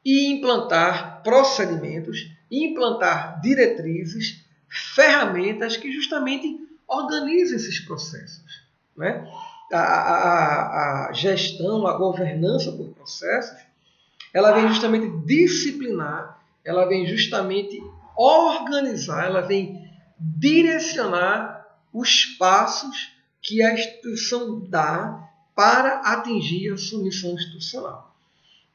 e implantar procedimentos, implantar diretrizes, ferramentas que justamente organizam esses processos, né? A gestão, a governança por processos, ela vem justamente disciplinar, ela vem justamente organizar, ela vem direcionar os passos que a instituição dá para atingir a sua missão institucional.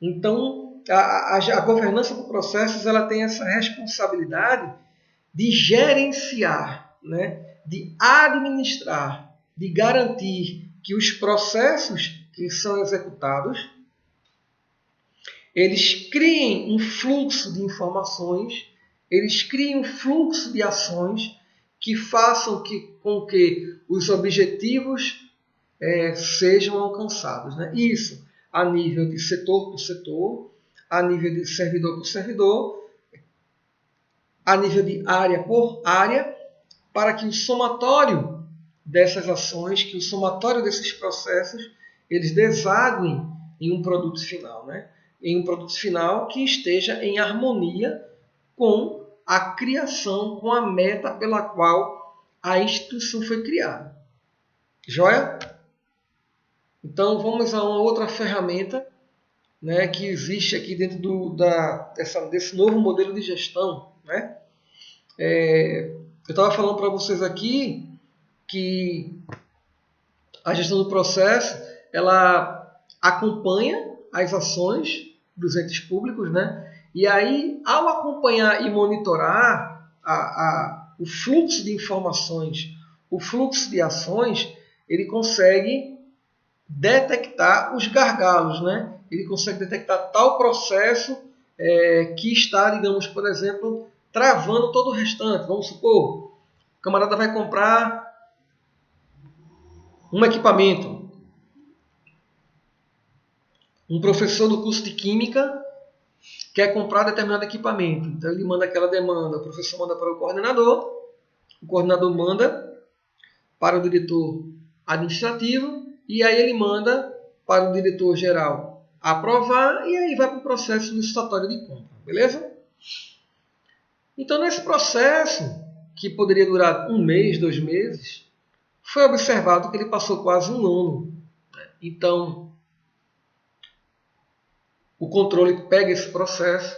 Então, a governança por processos ela tem essa responsabilidade de gerenciar, né, de administrar, de garantir que os processos que são executados eles criem um fluxo de informações, eles criem um fluxo de ações que façam com que os objetivos sejam alcançados, né? Isso a nível de setor por setor, a nível de servidor por servidor, a nível de área por área, para que o somatório dessas ações, que o somatório desses processos, eles desaguem em um produto final, né? Em um produto final que esteja em harmonia com a criação, com a meta pela qual a instituição foi criada. Joia? Então vamos a uma outra ferramenta, né, que existe aqui dentro desse novo modelo de gestão, né? Eu estava falando para vocês aqui que a gestão do processo ela acompanha as ações dos entes públicos, né? E aí, ao acompanhar e monitorar o fluxo de informações, o fluxo de ações, ele consegue detectar os gargalos, né? Ele consegue detectar tal processo que está, digamos, por exemplo, travando todo o restante. Vamos supor, o camarada vai comprar um equipamento. Um professor do curso de Química quer comprar determinado equipamento. Então ele manda aquela demanda, o professor manda para o coordenador manda para o diretor administrativo e aí ele manda para o diretor geral aprovar e aí vai para o processo licitatório de compra, beleza? Então nesse processo, que poderia durar 1 mês, 2 meses, foi observado que ele passou quase 1 ano. Então, o controle pega esse processo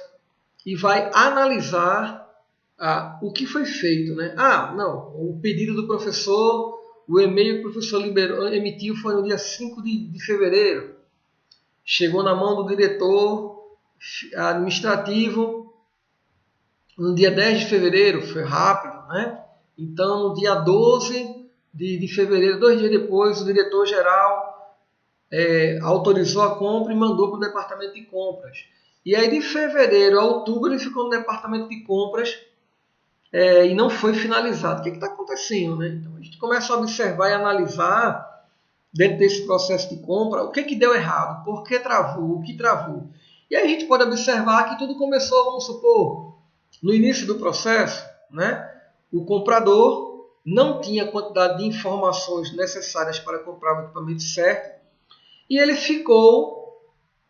e vai analisar o que foi feito. Né? Não, o pedido do professor, o e-mail que o professor emitiu foi no dia 5 de fevereiro. Chegou na mão do diretor administrativo no dia 10 de fevereiro, foi rápido, né? Então, no dia 12 de fevereiro, 2 dias depois, o diretor-geral autorizou a compra e mandou para o departamento de compras. E aí, de fevereiro a outubro, ele ficou no departamento de compras e não foi finalizado. O que está acontecendo? Né? Então, a gente começa a observar e analisar, dentro desse processo de compra, o que deu errado, por que travou, o que travou. E aí a gente pode observar que tudo começou, vamos supor, no início do processo, né? O comprador não tinha a quantidade de informações necessárias para comprar o equipamento certo e ele ficou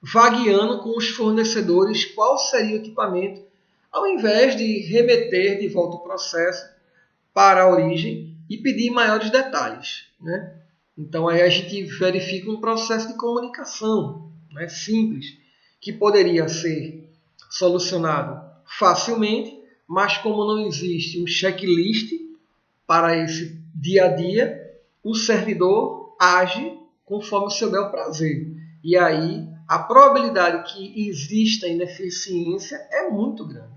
vagueando com os fornecedores qual seria o equipamento, ao invés de remeter de volta o processo para a origem e pedir maiores detalhes. Né? Então aí a gente verifica um processo de comunicação, né, simples, que poderia ser solucionado facilmente, mas como não existe um checklist para esse dia a dia, o servidor age conforme o seu bel prazer. E aí a probabilidade que exista ineficiência é muito grande.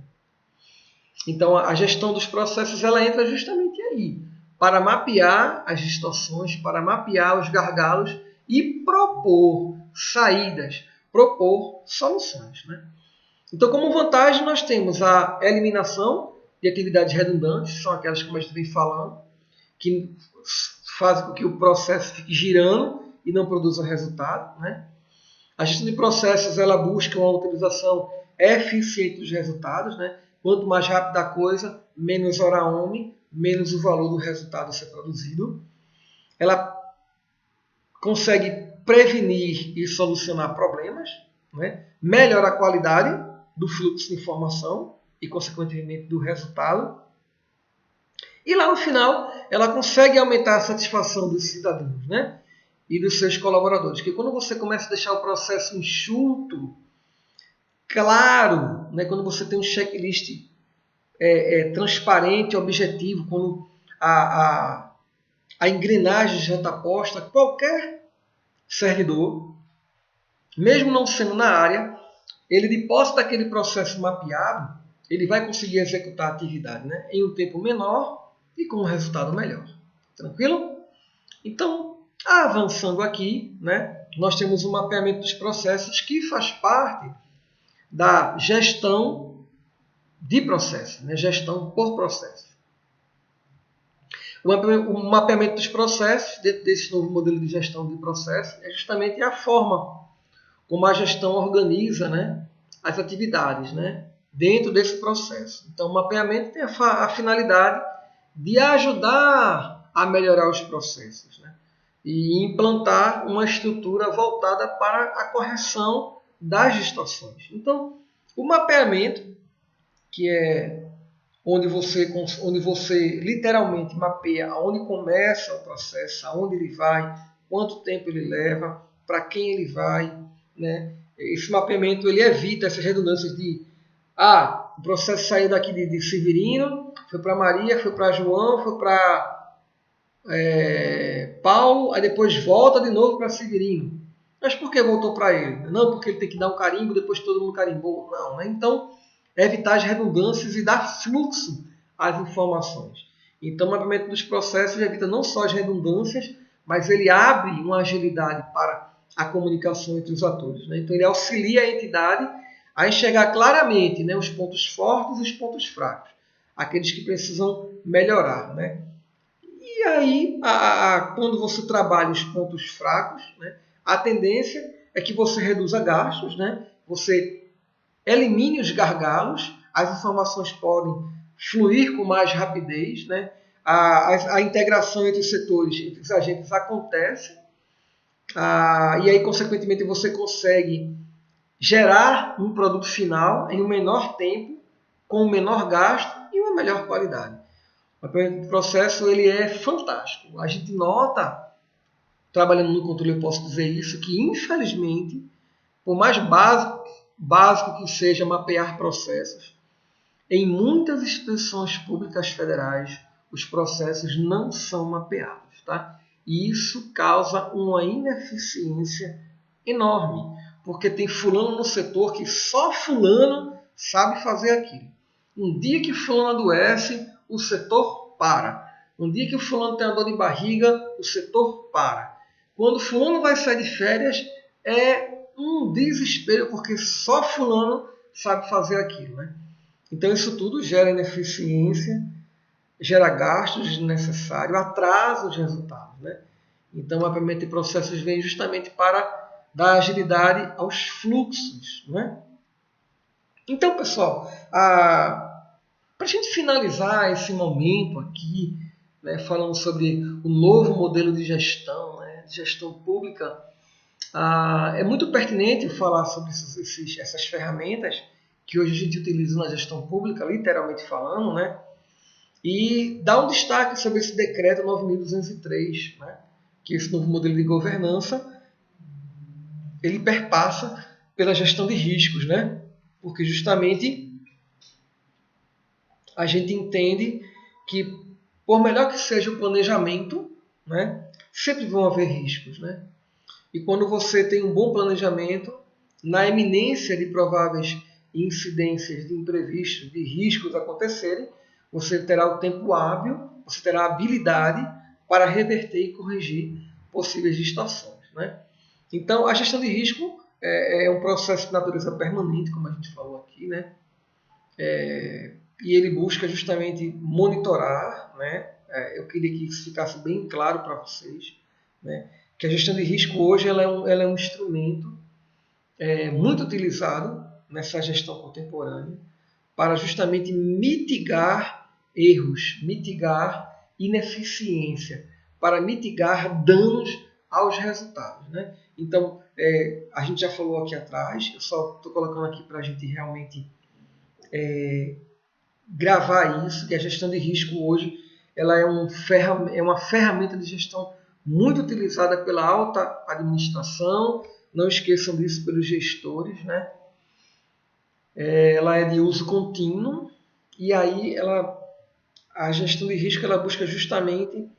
Então a gestão dos processos ela entra justamente aí, para mapear as distorções, para mapear os gargalos e propor saídas, propor soluções. Né? Então, como vantagem, nós temos a eliminação de atividades redundantes, são aquelas que a gente vem falando, que fazem com que o processo fique girando e não produza resultado. Né? A gestão de processos ela busca uma utilização eficiente dos resultados. Né? Quanto mais rápida a coisa, menos hora homem, menos o valor do resultado a ser produzido. Ela consegue prevenir e solucionar problemas, né? Melhora a qualidade do fluxo de informação e, consequentemente, do resultado. E lá no final, ela consegue aumentar a satisfação dos cidadãos, né? E dos seus colaboradores. Porque quando você começa a deixar o processo enxuto, claro, né? Quando você tem um checklist transparente, objetivo, quando a engrenagem já está posta, qualquer servidor, mesmo não sendo na área, ele, de posse daquele processo mapeado, ele vai conseguir executar a atividade, né, em um tempo menor e com um resultado melhor. Tranquilo? Então, avançando aqui, né, nós temos o mapeamento dos processos que faz parte da gestão de processo, né, gestão por processo. O mapeamento dos processos, dentro desse novo modelo de gestão de processos, é justamente a forma como a gestão organiza, né, as atividades, né, dentro desse processo. Então, o mapeamento tem a finalidade de ajudar a melhorar os processos, né, e implantar uma estrutura voltada para a correção das distorções. Então, o mapeamento, que é onde você literalmente mapeia aonde começa o processo, aonde ele vai, quanto tempo ele leva, para quem ele vai, né? Esse mapeamento ele evita essas redundâncias de o processo saiu daqui de Severino, foi para Maria, foi para João, foi para Paulo, aí depois volta de novo para Severino. Mas por que voltou para ele? Não, porque ele tem que dar um carimbo, depois todo mundo carimbou. Não, né? Então, evitar as redundâncias e dar fluxo às informações. Então, o mapeamento dos processos evita não só as redundâncias, mas ele abre uma agilidade para a comunicação entre os atores. Né? Então, ele auxilia a entidade a enxergar claramente, né, os pontos fortes e os pontos fracos, aqueles que precisam melhorar. Né? E aí, quando você trabalha os pontos fracos, né, a tendência é que você reduza gastos, né? Você elimine os gargalos, as informações podem fluir com mais rapidez, né? A integração entre os setores, entre os agentes acontece, e aí, consequentemente, você consegue gerar um produto final em um menor tempo, com um menor gasto e uma melhor qualidade. O processo ele é fantástico. A gente nota, trabalhando no controle, eu posso dizer isso, que infelizmente, por mais básico básico que seja mapear processos, em muitas instituições públicas federais, os processos não são mapeados, tá? E isso causa uma ineficiência enorme, porque tem fulano no setor que só fulano sabe fazer aquilo. Um dia que fulano adoece, o setor para. Um dia que o fulano tem uma dor de barriga, o setor para. Quando fulano vai sair de férias, é um desespero, porque só fulano sabe fazer aquilo, né? Então isso tudo gera ineficiência, gera gastos desnecessários, atrasa os resultados, né? Então o mapeamento de processos vem justamente para dar agilidade aos fluxos, né? Então, pessoal, para a gente finalizar esse momento aqui, né, falando sobre o novo modelo de gestão, né, de gestão pública, é muito pertinente falar sobre essas ferramentas que hoje a gente utiliza na gestão pública, literalmente falando, né, e dar um destaque sobre esse decreto 9.203, né, que esse novo modelo de governança ele perpassa pela gestão de riscos, né, porque justamente a gente entende que, por melhor que seja o planejamento, né, sempre vão haver riscos, né? E quando você tem um bom planejamento, na iminência de prováveis incidências de imprevistos, de riscos acontecerem, você terá o tempo hábil, você terá a habilidade para reverter e corrigir possíveis distorções, né? Então, a gestão de risco é um processo de natureza permanente, como a gente falou aqui, né? E ele busca justamente monitorar, né? Eu queria que isso ficasse bem claro para vocês, né? Que a gestão de risco hoje ela é um instrumento muito utilizado nessa gestão contemporânea para justamente mitigar erros, mitigar ineficiência, para mitigar danos aos resultados, né? Então, a gente já falou aqui atrás, eu só estou colocando aqui para a gente realmente gravar isso, que a gestão de risco hoje ela é uma ferramenta de gestão muito utilizada pela alta administração, não esqueçam disso, pelos gestores, né? Ela é de uso contínuo e aí a gestão de risco ela busca justamente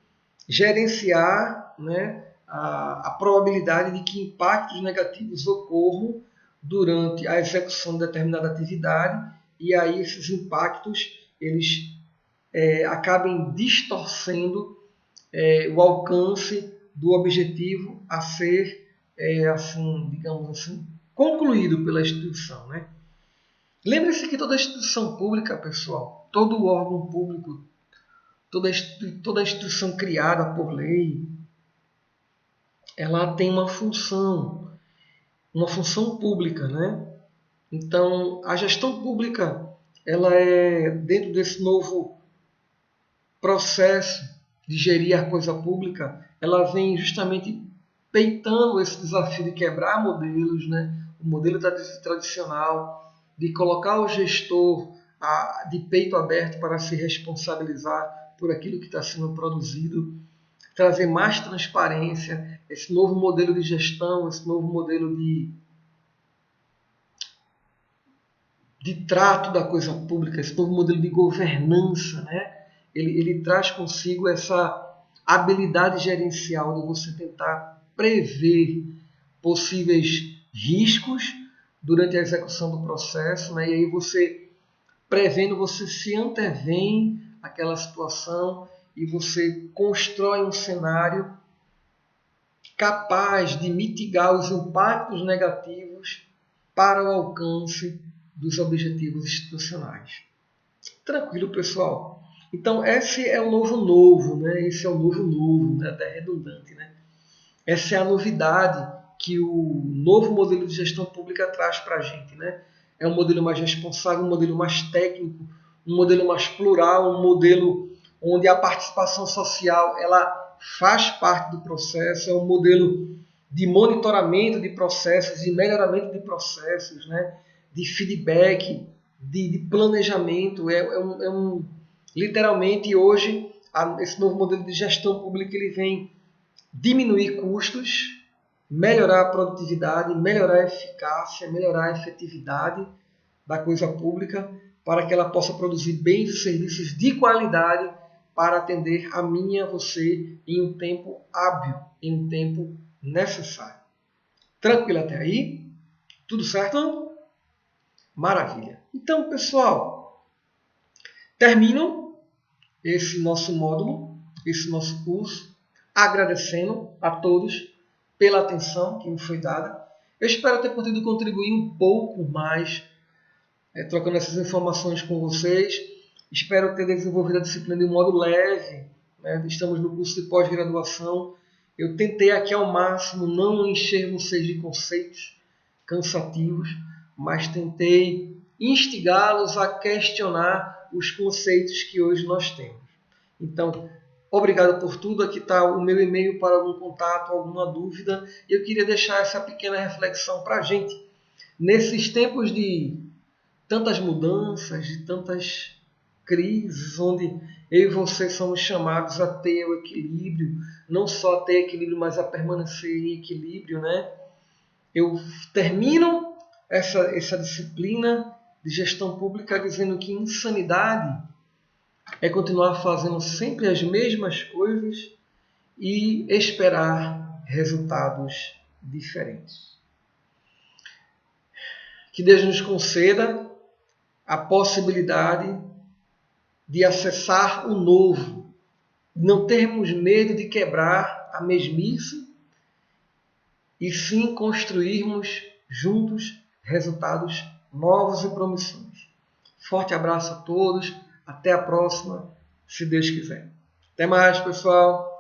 gerenciar, né, a probabilidade de que impactos negativos ocorram durante a execução de determinada atividade e aí esses impactos eles acabem distorcendo o alcance do objetivo a ser, assim, digamos assim, concluído pela instituição, né? Lembre-se que toda instituição pública, pessoal, todo órgão público, toda instituição criada por lei, ela tem uma função pública, né? Então, a gestão pública, ela é dentro desse novo processo de gerir a coisa pública, ela vem justamente peitando esse desafio de quebrar modelos, né? O modelo tradicional, de colocar o gestor de peito aberto para se responsabilizar por aquilo que está sendo produzido, trazer mais transparência, esse novo modelo de gestão, esse novo modelo de trato da coisa pública, esse novo modelo de governança, né? Ele traz consigo essa habilidade gerencial de você tentar prever possíveis riscos durante a execução do processo, né? E aí você, prevendo, você se antevém àquela situação e você constrói um cenário capaz de mitigar os impactos negativos para o alcance dos objetivos institucionais. Tranquilo, pessoal? Então, esse é o novo, né? Esse é o novo, né? Até redundante, né? Essa é a novidade que o novo modelo de gestão pública traz para a gente, né? É um modelo mais responsável, um modelo mais técnico, um modelo mais plural, um modelo onde a participação social ela faz parte do processo, é um modelo de monitoramento de processos, de melhoramento de processos, né? De feedback, de planejamento. Literalmente, hoje, esse novo modelo de gestão pública ele vem diminuir custos, melhorar a produtividade, melhorar a eficácia, melhorar a efetividade da coisa pública, para que ela possa produzir bens e serviços de qualidade para atender a mim e a você em um tempo hábil, em um tempo necessário. Tranquilo até aí? Tudo certo? Maravilha. Então, pessoal, termino esse nosso módulo, esse nosso curso, agradecendo a todos pela atenção que me foi dada. Eu espero ter podido contribuir um pouco mais, trocando essas informações com vocês. Espero ter desenvolvido a disciplina de um modo leve. Estamos no curso de pós-graduação. Eu tentei aqui ao máximo não encher vocês de conceitos cansativos, mas tentei instigá-los a questionar os conceitos que hoje nós temos. Então, obrigado por tudo. Aqui está o meu e-mail para algum contato, alguma dúvida. Eu queria deixar essa pequena reflexão para a gente. Nesses tempos de tantas mudanças, de tantas crises, onde eu e você somos chamados a ter o equilíbrio, não só a ter equilíbrio, mas a permanecer em equilíbrio, né? Eu termino essa disciplina de gestão pública dizendo que insanidade é continuar fazendo sempre as mesmas coisas e esperar resultados diferentes. Que Deus nos conceda a possibilidade de acessar o novo, não termos medo de quebrar a mesmice e sim construirmos juntos resultados novos e promissores. Forte abraço a todos, até a próxima, se Deus quiser. Até mais, pessoal!